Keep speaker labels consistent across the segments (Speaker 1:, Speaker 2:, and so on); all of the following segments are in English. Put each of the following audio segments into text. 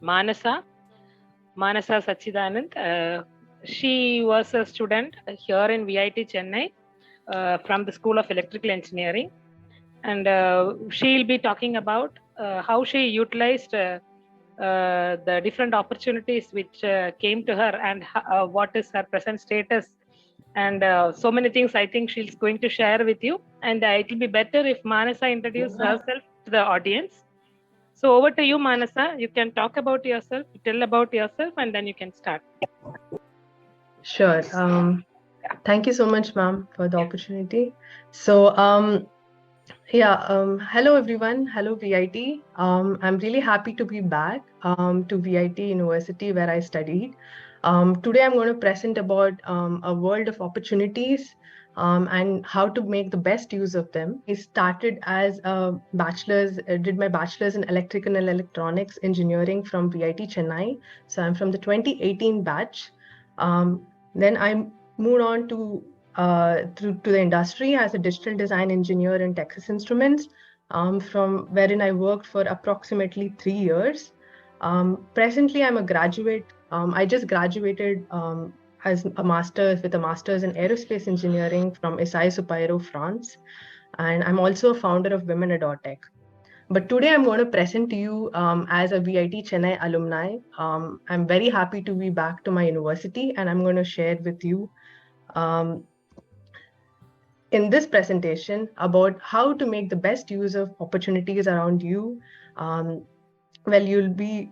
Speaker 1: Manasa, Manasa Sachidanand. She was a student here in VIT Chennai from the School of Electrical Engineering, and she'll be talking about how she utilized the different opportunities which came to her, and what is her present status, and so many things I think she's going to share with you. And it will be better if Manasa introduces herself to the audience. So over to you, Manasa. You can talk about yourself, tell about yourself, and then you can start.
Speaker 2: Sure. Thank you so much, ma'am, for the opportunity. So, hello everyone. Hello VIT. I'm really happy to be back to VIT University where I studied. Today I'm going to present about a world of opportunities and how to make the best use of them. I started as a bachelor's, did my bachelor's in electrical and electronics engineering from VIT Chennai. So I'm from the 2018 batch. Then I moved on to the industry as a digital design engineer in Texas Instruments, from wherein I worked for approximately 3 years. Presently, I'm a graduate. I just graduated as a master's with a master's in aerospace engineering from Essay-sur-Payero, France, and I'm also a founder of Women at Tech. But today I'm going to present to you as a VIT Chennai alumni. I'm very happy to be back to my university, and I'm going to share with you um, in this presentation about how to make the best use of opportunities around you. You'll be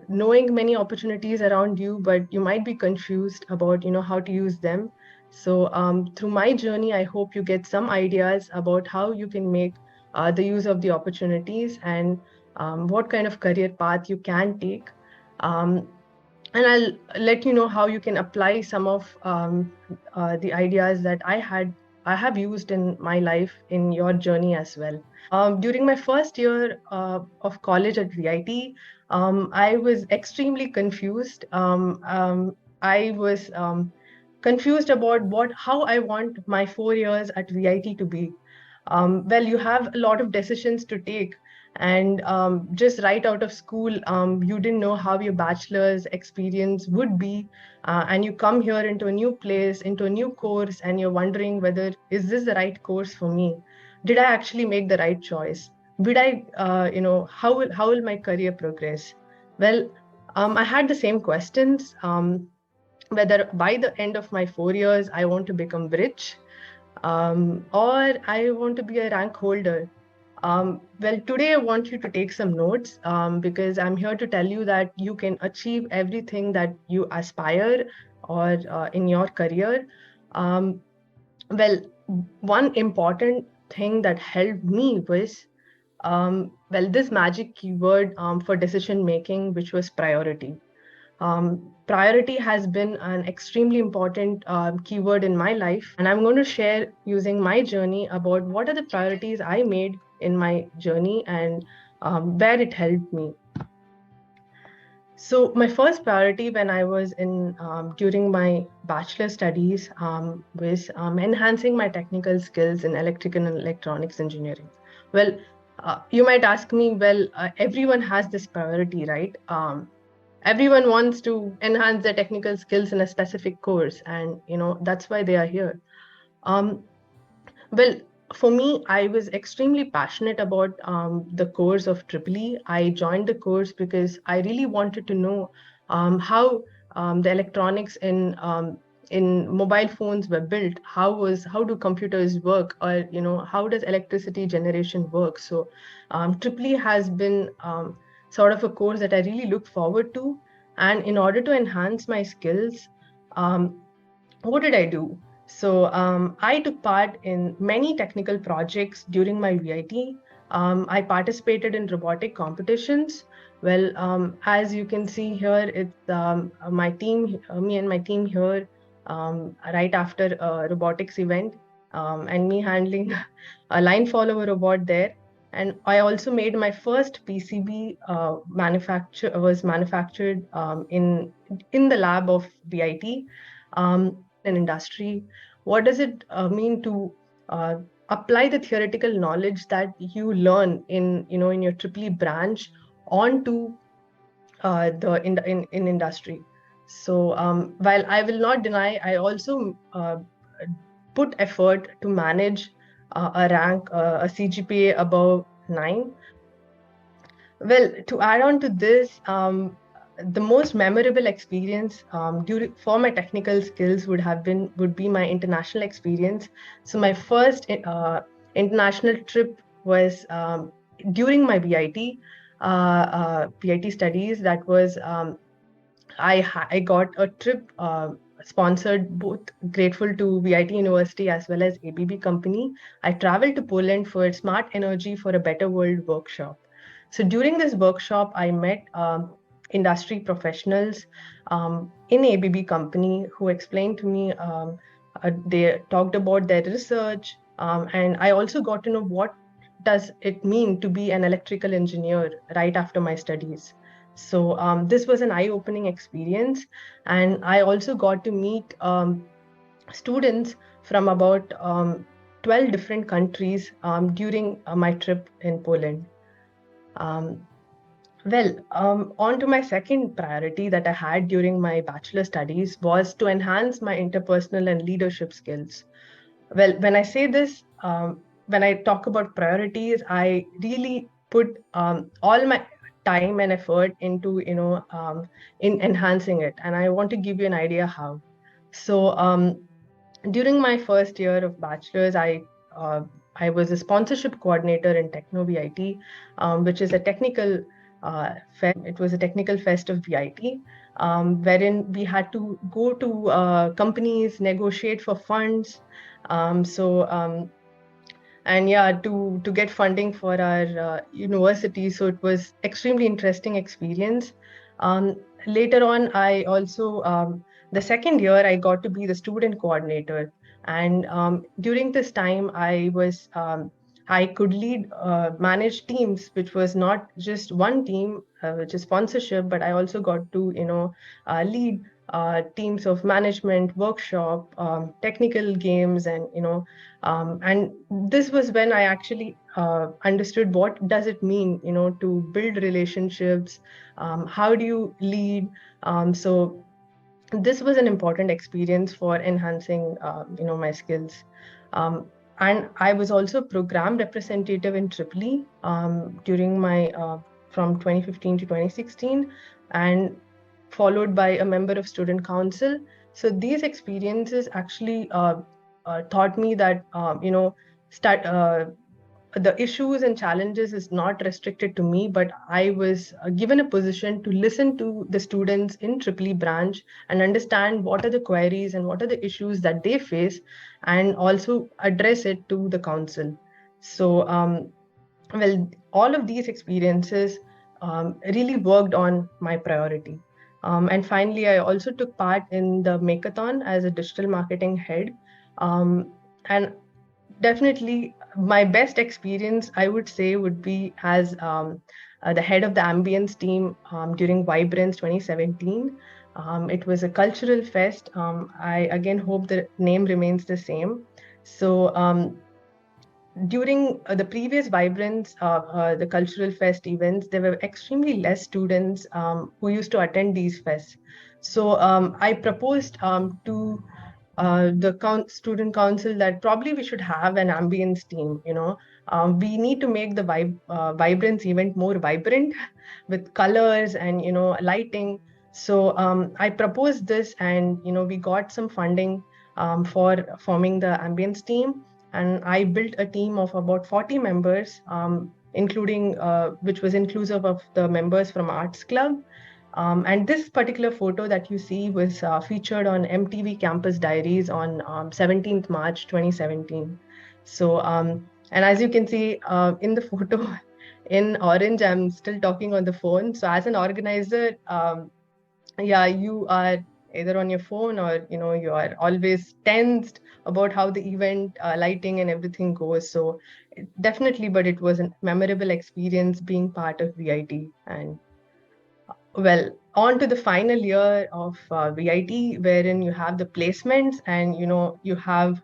Speaker 2: knowing many opportunities around you, but you might be confused about how to use them. So through my journey, I hope you get some ideas about how you can make the use of the opportunities and what kind of career path you can take. And I'll let you know how you can apply some of the ideas that I have used in my life in your journey as well. During my first year of college at VIT, I was extremely confused. I was confused about how I want my 4 years at VIT to be. You have a lot of decisions to take, and just right out of school, you didn't know how your bachelor's experience would be, and you come here into a new place, into a new course, and you're wondering whether is this the right course for me? Did I actually make the right choice? Did I, how will my career progress? Well, I had the same questions. Whether by the end of my 4 years, I want to become rich, or I want to be a rank holder. Today I want you to take some notes because I'm here to tell you that you can achieve everything that you aspire or in your career. Um, well, one important thing that helped me was this magic keyword for decision making, which was priority. Priority has been an extremely important keyword in my life, and I'm going to share using my journey about what are the priorities I made in my journey and where it helped me. So my first priority when I was in during my bachelor studies was enhancing my technical skills in electrical and electronics engineering. Well, you might ask me, everyone has this priority, right? Everyone wants to enhance their technical skills in a specific course, and that's why they are here. Um, well, for me, I was extremely passionate about the course of Triple E. I joined the course because I really wanted to know how the electronics in mobile phones were built. How do computers work, or how does electricity generation work? So, Triple E has been sort of a course that I really look forward to. And in order to enhance my skills, um, what did I do? So I took part in many technical projects during my VIT. I participated in robotic competitions. As you can see here, it's my team, me and my team here, right after a robotics event, and me handling a line follower robot there. And I also made my first PCB was manufactured in the lab of VIT. An industry, what does it mean to apply the theoretical knowledge that you learn in your Triple E branch onto in industry. So while I will not deny, I also put effort to manage a rank, a CGPA above 9. Well, to add on to this, the most memorable experience during for my technical skills would be my international experience. So my first international trip was during my VIT studies. That was I got a trip sponsored, both grateful to VIT University as well as ABB company. I traveled to Poland for Smart Energy for a Better World workshop. So during this workshop, I met industry professionals in ABB company who explained to me, they talked about their research, and I also got to know what does it mean to be an electrical engineer right after my studies. So this was an eye-opening experience, and I also got to meet students from about 12 different countries during my trip in Poland. On to my second priority that I had during my bachelor studies was to enhance my interpersonal and leadership skills. Well, when I say this, when I talk about priorities, I really put all my time and effort into, in enhancing it. And I want to give you an idea how. So during my first year of bachelor's, uh, I was a sponsorship coordinator in Techno VIT, which is a technical fest. It was a technical fest of VIT, wherein we had to go to companies, negotiate for funds. And yeah, to get funding for our university. So it was extremely interesting experience. Um, Later on, I also the second year I got to be the student coordinator, and during this time I could lead manage teams, which was not just one team, which is sponsorship, but I also got to lead teams of management, workshop, technical games, and this was when I actually understood what does it mean, to build relationships. How do you lead? So this was an important experience for enhancing, my skills. And I was also program representative in Tripoli during my from 2015 to 2016, and followed by a member of student council. So these experiences actually taught me that start the issues and challenges is not restricted to me, but I was given a position to listen to the students in Tripoli branch and understand what are the queries and what are the issues that they face, and also address it to the council. So all of these experiences really worked on my priority. And finally, I also took part in the Makeathon as a digital marketing head. And definitely, my best experience, I would say, would be as the head of the ambience team during Vibrance 2017. It was a cultural fest. I again hope the name remains the same. So during the previous Vibrance, the cultural fest events, there were extremely less students who used to attend these fests. So I proposed to the student council that probably we should have an ambience team. We need to make the Vibrance event more vibrant with colors and lighting. So I proposed this, and we got some funding for forming the ambience team, and I built a team of about 40 members, including which was inclusive of the members from Arts Club. And this particular photo that you see was featured on MTV Campus Diaries on 17th March 2017. So, and as you can see in the photo in orange, I'm still talking on the phone. So as an organizer, yeah, you are either on your phone or you are always tensed about how the event lighting and everything goes. So definitely, but it was a memorable experience being part of VIT. And well, on to the final year of VIT, wherein you have the placements, and you have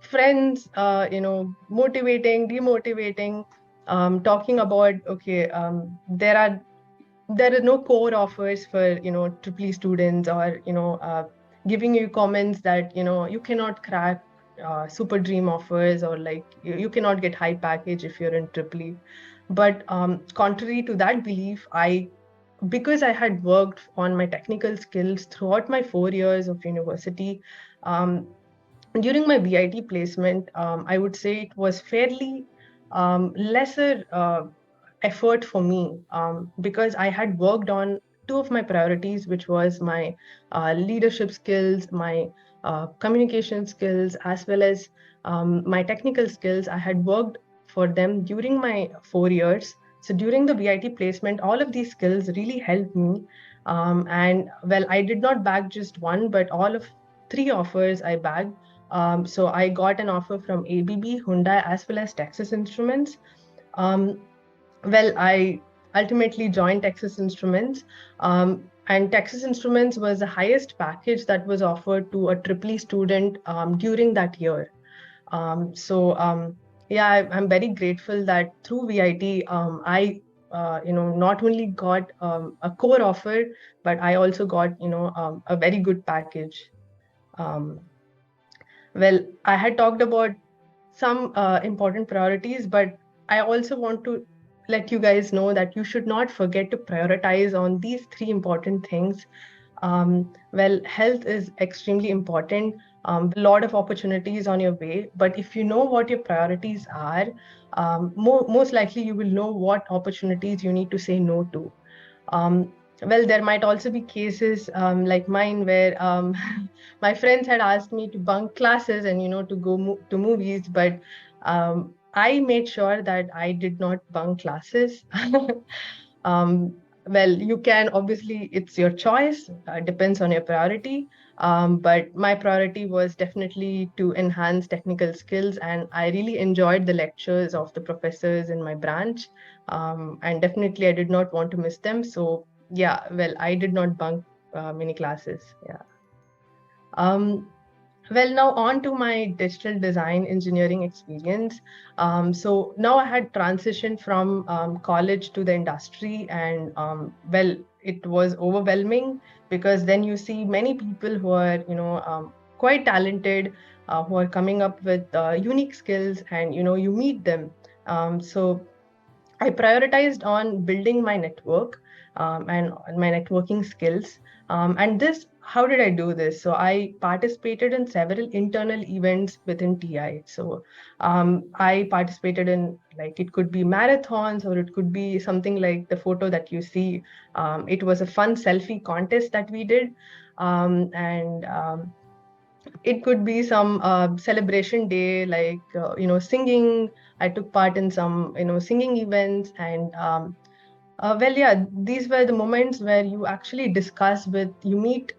Speaker 2: friends, motivating, demotivating, talking about, okay, there are there are no core offers for, triple E students, or, giving you comments that, you cannot crack super dream offers, or like you cannot get high package if you're in triple E. But contrary to that belief, because I had worked on my technical skills throughout my 4 years of university, um, during my VIT placement, I would say it was fairly lesser effort for me, because I had worked on two of my priorities, which was my leadership skills, my communication skills, as well as my technical skills. I had worked for them during my 4 years. So during the VIT placement, all of these skills really helped me. And well, I did not bag just one, but all of three offers I bagged. So I got an offer from ABB, Hyundai, as well as Texas Instruments. Um, well, I ultimately joined Texas Instruments, and Texas Instruments was the highest package that was offered to a triple E student during that year. Yeah, I'm very grateful that through VIT, I not only got a core offer, but I also got a very good package. Um, well, I had talked about some important priorities, but I also want to let you guys know that you should not forget to prioritize on these three important things. Well, health is extremely important. A lot of opportunities on your way, but if you know what your priorities are, most likely you will know what opportunities you need to say no to. Well, there might also be cases like mine where my friends had asked me to bunk classes and to go to movies, but I made sure that I did not bunk classes. um, well, you can, obviously, it's your choice, depends on your priority. But my priority was definitely to enhance technical skills, and I really enjoyed the lectures of the professors in my branch. And definitely I did not want to miss them. So yeah, well, I did not bunk many classes. Yeah. Um, well, now on to my digital design engineering experience. So now I had transitioned from college to the industry, and well, it was overwhelming, because then you see many people who are, quite talented, who are coming up with unique skills, and you meet them. So I prioritized on building my network, and my networking skills. And this, how did I do this? So I participated in several internal events within TI. So I participated in, like, it could be marathons, or it could be something like the photo that you see. It was a fun selfie contest that we did. And it could be some celebration day, like singing. I took part in some singing events, and well, yeah, these were the moments where you actually discuss with, you meet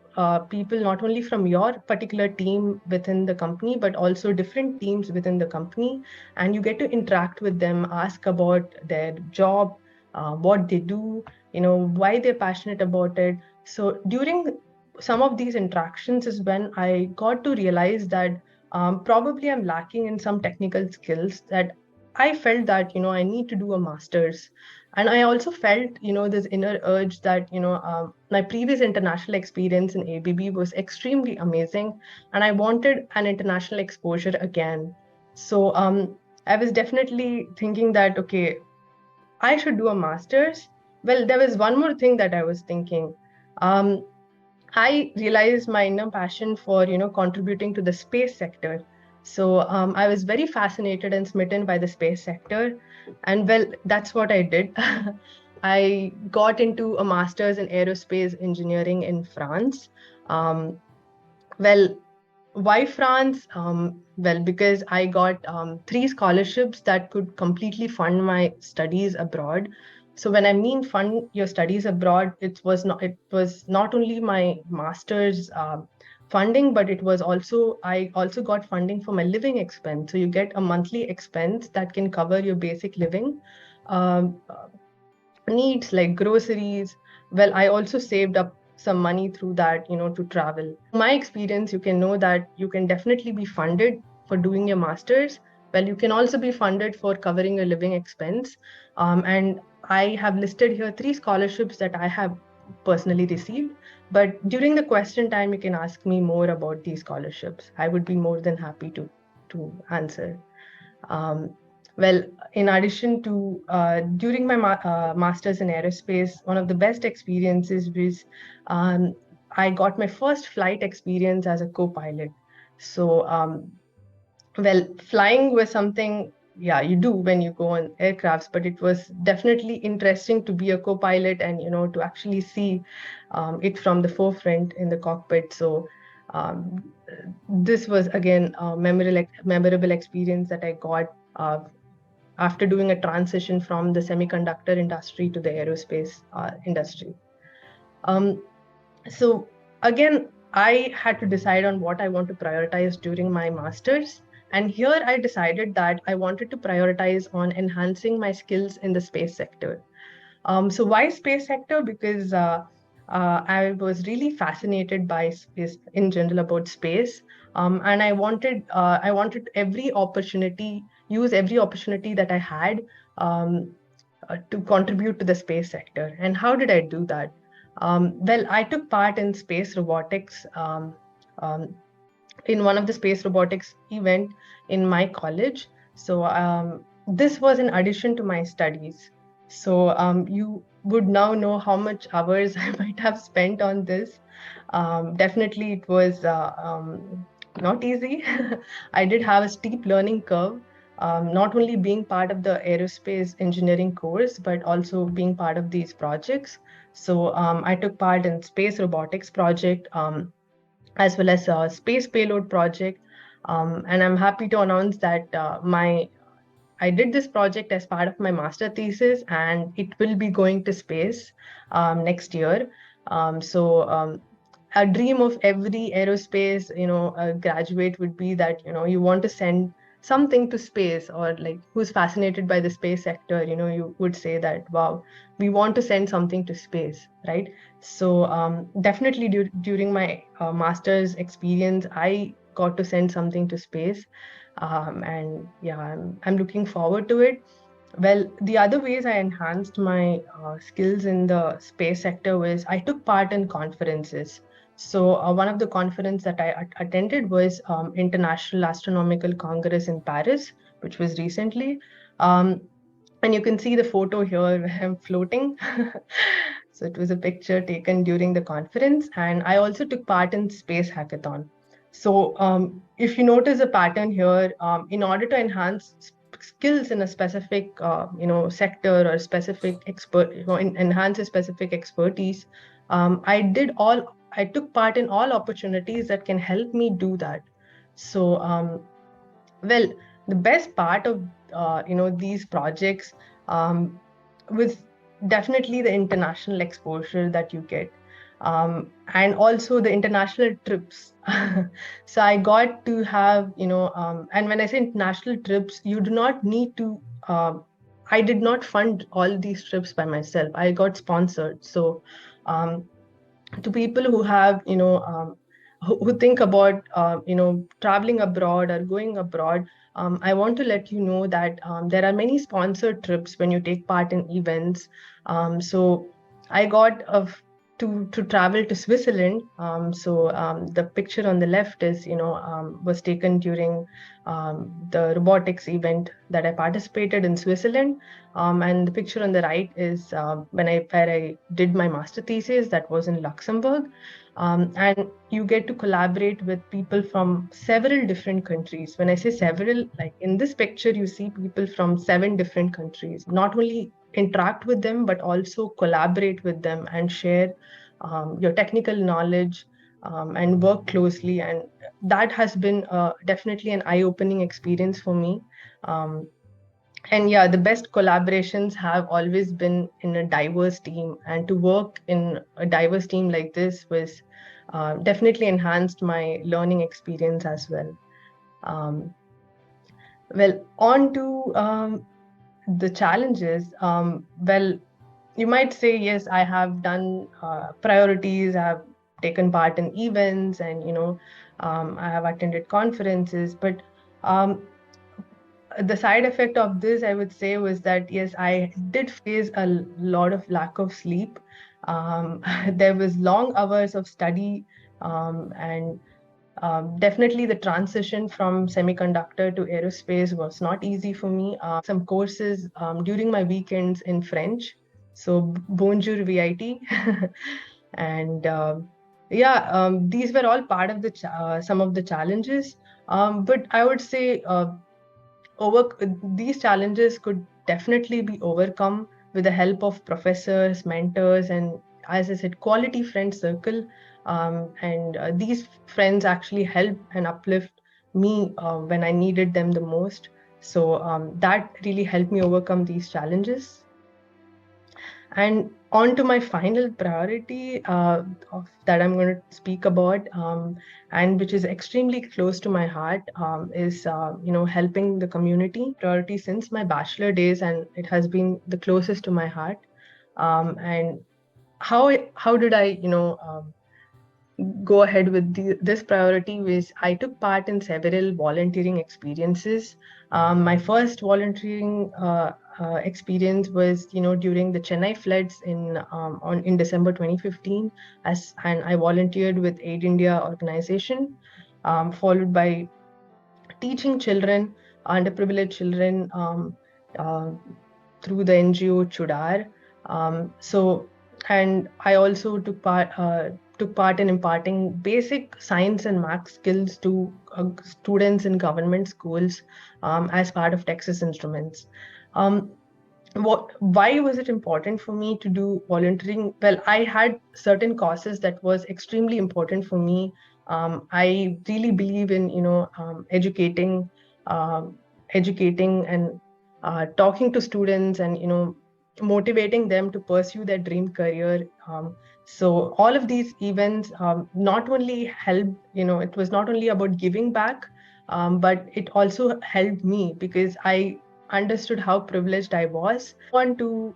Speaker 2: people not only from your particular team within the company, but also different teams within the company, and you get to interact with them, ask about their job, what they do, why they're passionate about it. So during some of these interactions is when I got to realize that probably I'm lacking in some technical skills, that I felt that I need to do a master's. And I also felt this inner urge that my previous international experience in ABB was extremely amazing, and I wanted an international exposure again. So I was definitely thinking that, okay, I should do a master's. Well, there was one more thing that I was thinking. um, I realized my inner passion for contributing to the space sector. So I was very fascinated and smitten by the space sector, and well, that's what I did. I got into a master's in aerospace engineering in France. Um, well, why France? Well, because I got three scholarships that could completely fund my studies abroad. So when I mean fund your studies abroad, it was not only my master's funding, but it was also, I also got funding for my living expense. So you get a monthly expense that can cover your basic living um, needs, like groceries. Well, I also saved up some money through that, to travel. My experience, you can know that you can definitely be funded for doing your master's. Well, you can also be funded for covering your living expense. And I have listed here 3 scholarships that I have personally received. But during the question time, you can ask me more about these scholarships. I would be more than happy to answer. Um, well, in addition to during my master's in aerospace, one of the best experiences was I got my first flight experience as a co-pilot. So, well, flying was something, yeah, you do when you go on aircrafts, but it was definitely interesting to be a co-pilot and, to actually see it from the forefront in the cockpit. So, um, this was again a memorable experience that I got after doing a transition from the semiconductor industry to the aerospace industry. So again, I had to decide on what I want to prioritize during my master's. And here I decided that I wanted to prioritize on enhancing my skills in the space sector. So why space sector? Because I was really fascinated by space in general, about space, and I wanted use every opportunity that I had um, to contribute to the space sector. And how did I do that? Well, I took part in space robotics. Um, in one of the space robotics event in my college. So this was in addition to my studies. So you would now know how much hours I might have spent on this. Definitely, it was not easy. I did have a steep learning curve. Not only being part of the aerospace engineering course, but also being part of these projects. So I took part in space robotics project. As well as a space payload project. And I'm happy to announce that I did this project as part of my master thesis, and it will be going to space next year. So a dream of every aerospace, graduate would be that you want to send something to space, or like who's fascinated by the space sector. You would say that, wow, we want to send something to space, right? So definitely during my master's experience, I got to send something to space, and yeah, I'm looking forward to it. Well, the other ways I enhanced my skills in the space sector was I took part in conferences. So one of the conference that I attended was International Astronomical Congress in Paris, which was recently. Um, and you can see the photo here where I'm floating. So it was a picture taken during the conference. And I also took part in Space Hackathon. So if you notice a pattern here, in order to enhance skills in a specific sector or specific expert, enhance a specific expertise, I took part in all opportunities that can help me do that. So well, the best part of these projects was definitely the international exposure that you get, and also the international trips. So I got to have, and when I say international trips, you do not need to. I did not fund all these trips by myself. I got sponsored. So um, to people who have, who think about, traveling abroad or going abroad, I want to let you know that there are many sponsored trips when you take part in events. So I got to travel to Switzerland. So the picture on the left is, was taken during the robotics event that I participated in Switzerland. And the picture on the right is where I did my master thesis, that was in Luxembourg. And you get to collaborate with people from several different countries. When I say several, like in this picture, you see people from 7 different countries. Not only interact with them, but also collaborate with them and share your technical knowledge, and work closely. And that has been definitely an eye-opening experience for me. Um, and yeah, the best collaborations have always been in a diverse team, and to work in a diverse team like this was definitely enhanced my learning experience as well. Um, well, on to the challenges. Well, you might say, yes, I have done priorities, I have taken part in events, and I have attended conferences, but um, the side effect of this, I would say, was that yes, I did face a lot of lack of sleep. There was long hours of study, and definitely the transition from semiconductor to aerospace was not easy for me. Some courses during my weekends in French, so bonjour VIT, and yeah, these were all part of the some of the challenges. But I would say over these challenges could definitely be overcome with the help of professors, mentors, and, as I said, quality friend circle. And these friends actually help and uplift me when I needed them the most. So that really helped me overcome these challenges. And on to my final priority that I'm going to speak about, and which is extremely close to my heart, is helping the community. Priority since my bachelor days, and it has been the closest to my heart. And how did I go ahead with this priority was I took part in several volunteering experiences. My first volunteering experience was, during the Chennai floods in December 2015, and I volunteered with Aid India organization, followed by teaching children, underprivileged children, uh, through the NGO Chudar. And I also took part in imparting basic science and math skills to students in government schools as part of Texas Instruments. Why was it important for me to do volunteering? Well, I had certain causes that was extremely important for me. I really believe in uh, educating and talking to students, and motivating them to pursue their dream career. So all of these events not only helped, it was not only about giving back, but it also helped me because I understood how privileged I was. I want to,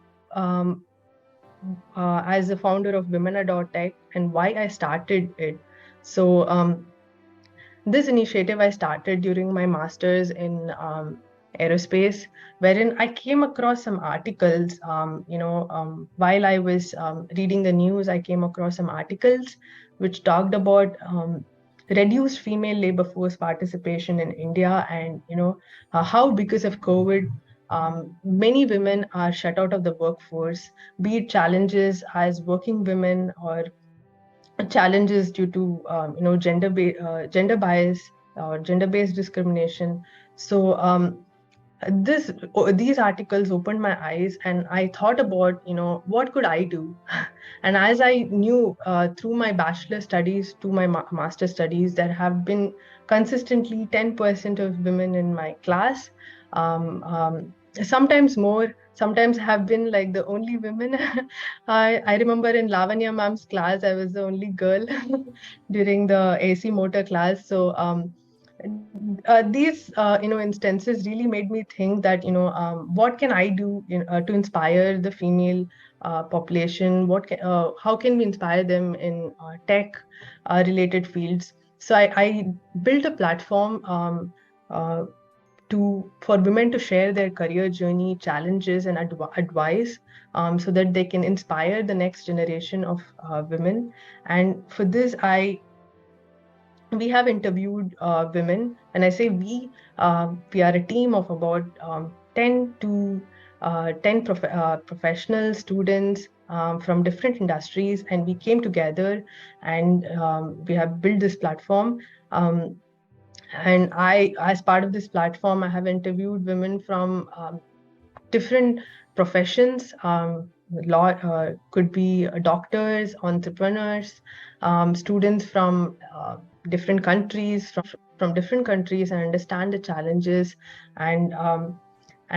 Speaker 2: as the founder of Women.Tech, and why I started it. So this initiative I started during my master's in aerospace, wherein I came across some articles. While I was reading the news, I came across some articles which talked about reduced female labor force participation in India, and how, because of COVID, many women are shut out of the workforce, be it challenges as working women or challenges due to gender bias or gender-based discrimination. So these articles opened my eyes, and I thought about what could I do. And as I knew through my bachelor studies to my master studies, there have been consistently 10% of women in my class, sometimes more, sometimes have been like the only women. I remember in Lavanya ma'am's class, I was the only girl during the AC motor class. So these instances really made me think that what can I do to inspire the female population? How can we inspire them in tech related fields? So I built a platform uh, for women to share their career journey, challenges, and advice, so that they can inspire the next generation of women. And for this, we have interviewed women. When I say we are a team of about 10 to 10 professional students from different industries, and we came together, and we have built this platform. And as part of this platform, I have interviewed women from different professions. Law could be doctors, entrepreneurs, students from different countries, from different countries, and understand the challenges. And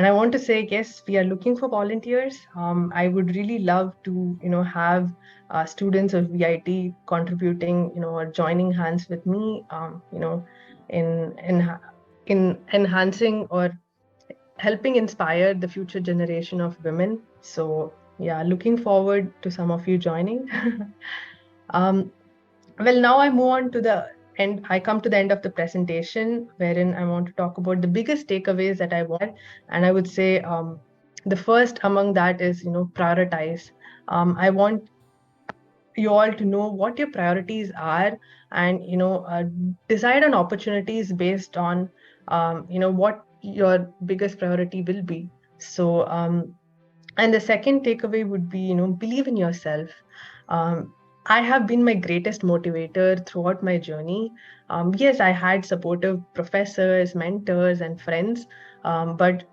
Speaker 2: I want to say, yes, we are looking for volunteers. I would really love to, have students of VIT contributing, or joining hands with me, in enhancing or helping inspire the future generation of women. So yeah, looking forward to some of you joining. Well, now I move on to the I come to the end of the presentation, wherein I want to talk about the biggest takeaways that I want. And I would say the first among that is, prioritize. I want you all to know what your priorities are, and decide on opportunities based on what your biggest priority will be. So and the second takeaway would be, believe in yourself. um, I have been my greatest motivator throughout my journey. Yes, I had supportive professors, mentors, and friends, but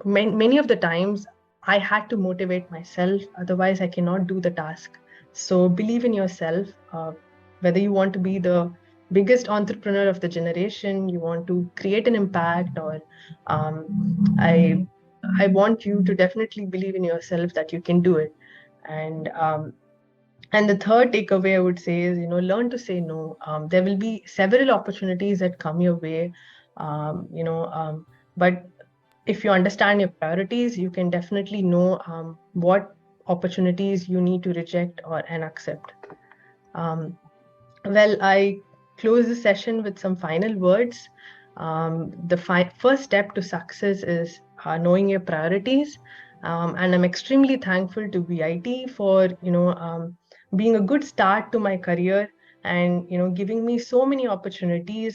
Speaker 2: many of the times I had to motivate myself, otherwise I cannot do the task. So believe in yourself. Whether you want to be the biggest entrepreneur of the generation, you want to create an impact, or I want you to definitely believe in yourself that you can do it. And the third takeaway I would say is, learn to say no. There will be several opportunities that come your way, but if you understand your priorities, you can definitely know what opportunities you need to reject or and accept. Um, well, I close the session with some final words. The first step to success is knowing your priorities, and I'm extremely thankful to VIT for being a good start to my career, and giving me so many opportunities